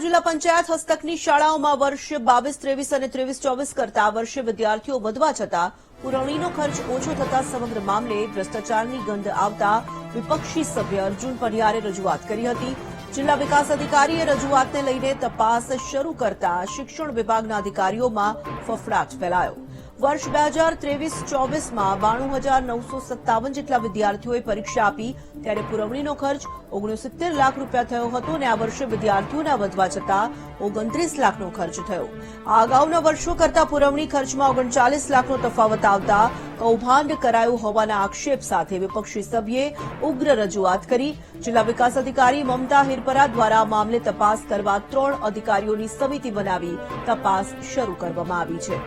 જિલ્લા પંચાયત હસ્તકની શાળાઓમાં વર્ષ 22-23 અને 23-24 કરતા આ વર્ષે વિદ્યાર્થીઓ વધવા છતાં પુરવણીનો ખર્ચ ઓછો થતા સમગ્ર મામલે ભ્રષ્ટાચારની ગંધ આવતા વિપક્ષી સભ્ય અર્જુન પઢિયારે રજૂઆત કરી હતી। જિલ્લા વિકાસ અધિકારીએ રજૂઆતને લઈને તપાસ શરૂ કરતા શિક્ષણ વિભાગના અધિકારીઓમાં ફફડાટ ફેલાયો। વર્ષ 2023-24માં 92,957 જેટલા વિદ્યાર્થીઓએ પરીક્ષા આપી ત્યારે પુરવણીનો ખર્ચ 69 લાખ રૂપિયા થયો હતો અને આ વર્ષે વિદ્યાર્થીઓના વધવા છતાં 29 લાખનો ખર્ચ થયો। આ અગાઉના વર્ષો કરતા પુરવણી ખર્ચમાં 39 લાખનો તફાવત આવતા કૌભાંડ કરાયું હોવાના આક્ષેપ સાથે વિપક્ષી સભ્યે ઉગ્ર રજૂઆત કરી। જિલ્લા વિકાસ અધિકારી મમતા હિરપરા દ્વારા મામલે તપાસ કરવા 3 અધિકારીઓની સમિતિ બનાવી તપાસ શરૂ કરવામાં આવી છે।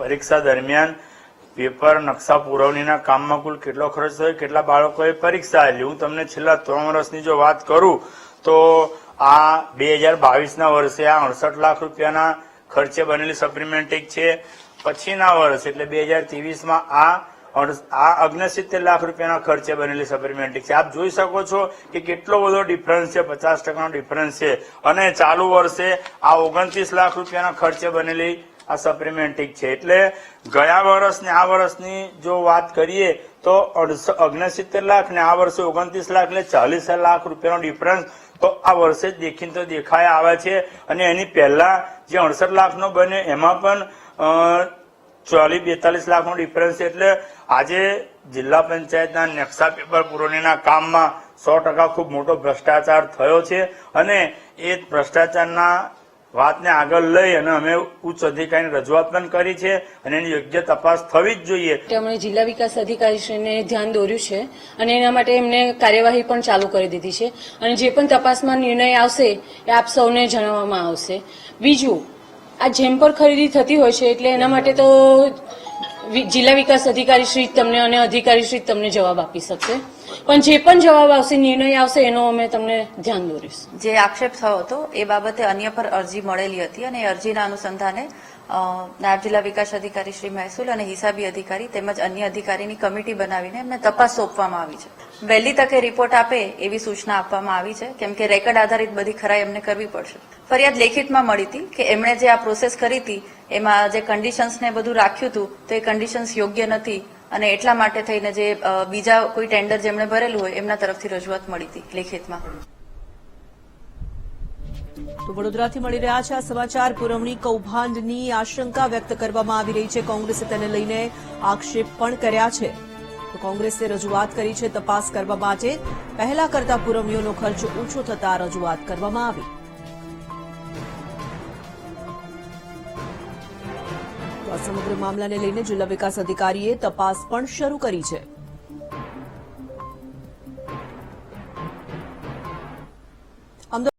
પરીક્ષા દરમિયાન પેપર નકશા પુરવણીના કામમાં કુલ કેટલો ખર્ચ થયો, કેટલા બાળકોએ પરીક્ષા આપી, હું તમને છેલ્લા 3 વર્ષની જો વાત કરું તો આ 2022ના વર્ષે આ 68 લાખ રૂપિયાના ખર્ચે બનેલી સપ્લિમેન્ટરી છે। પછીના વર્ષ એટલે 2023માં આ 69 લાખ રૂપિયાના ખર્ચે બનેલી સપ્લિમેન્ટરી છે। આપ જોઈ શકો છો કે કેટલો બધો ડિફરન્સ છે, 50%નો ડિફરન્સ છે। અને ચાલુ વર્ષે આ 29 લાખ રૂપિયાના ખર્ચે બનેલી આ સપ્લિમેન્ટરી છે। એટલે ગયા વર્ષ ને આ વર્ષની જો વાત કરીએ તો 69 લાખ ને આ વર્ષે 29 લાખ એટલે 40 લાખ રૂપિયાનો ડિફરન્સ તો આ વર્ષે જ દેખીને તો દેખાય આવે છે। અને એની પહેલા જે 68 લાખનો બને એમાં પણ 40-42 લાખનો ડિફરન્સ છે। એટલે આજે જિલ્લા પંચાયતના નકશા પેપર પુરવણીના કામમાં 100% ખૂબ મોટો ભ્રષ્ટાચાર થયો છે અને એ ભ્રષ્ટાચારના વાતને આગળ લઈ અને અમે ઉચ્ચ અધિકારીની રજૂઆત પણ કરી છે અને એની યોગ્ય તપાસ થવી જ જોઈએ। તેમણે જિલ્લા વિકાસ અધિકારીશ્રીને ધ્યાન દોર્યું છે અને એના માટે એમને કાર્યવાહી પણ ચાલુ કરી દીધી છે અને જે પણ તપાસમાં નિર્ણય આવશે એ આપ સૌને જણાવવામાં આવશે। બીજું, આ જેમ પર ખરીદી થતી હોય છે એટલે એના માટે તો જિલ્લા વિકાસ અધિકારીશ્રી તમને અને અધિકારીશ્રી તમને જવાબ આપી શકશે, પણ જે પણ જવાબ આવશે, નિર્ણય આવશે એનો અમે તમને ધ્યાન દોરીશું। જે આક્ષેપ થયો હતો એ બાબતે અન્ય પર અરજી મળેલી હતી અને અરજીના અનુસંધાને નાયબ જિલ્લા વિકાસ અધિકારી શ્રી મહેસૂલ અને હિસાબી અધિકારી તેમજ અન્ય અધિકારીની કમિટી બનાવીને એમને તપાસ સોંપવામાં આવી છે। વહેલી તકે રિપોર્ટ આપે એવી સૂચના આપવામાં આવી છે, કેમ કે રેકર્ડ આધારિત બધી ખરાઈ એમને કરવી પડશે। ફરિયાદ લેખિતમાં મળી હતી કે એમણે જે આ પ્રોસેસ કરી હતી એમાં જે કન્ડિશન્સને બધું રાખ્યું હતું તો એ કન્ડિશન્સ યોગ્ય નથી અને એટલા માટે થઈને જે બીજા કોઈ ટેન્ડર જેમણે ભરેલું હોય એમના તરફથી રજૂઆત મળી હતી લેખિતમાં। તો વડોદરાથી મળી રહ્યા છે આ સમાચાર। પુરવણી કૌભાંડની આશંકા વ્યક્ત કરવામાં આવી રહી છે। કોંગ્રેસે તેને લઈને આક્ષેપ પણ કર્યા છે। તો કોંગ્રેસે રજૂઆત કરી છે તપાસ કરવા માટે। પહેલા કરતા પુરવણીઓનો ખર્ચ ઓછો થતા રજૂઆત કરવામાં આવી। તો આ સમગ્ર મામલાને લઈને જિલ્લા વિકાસ અધિકારીએ તપાસ પણ શરૂ કરી છે।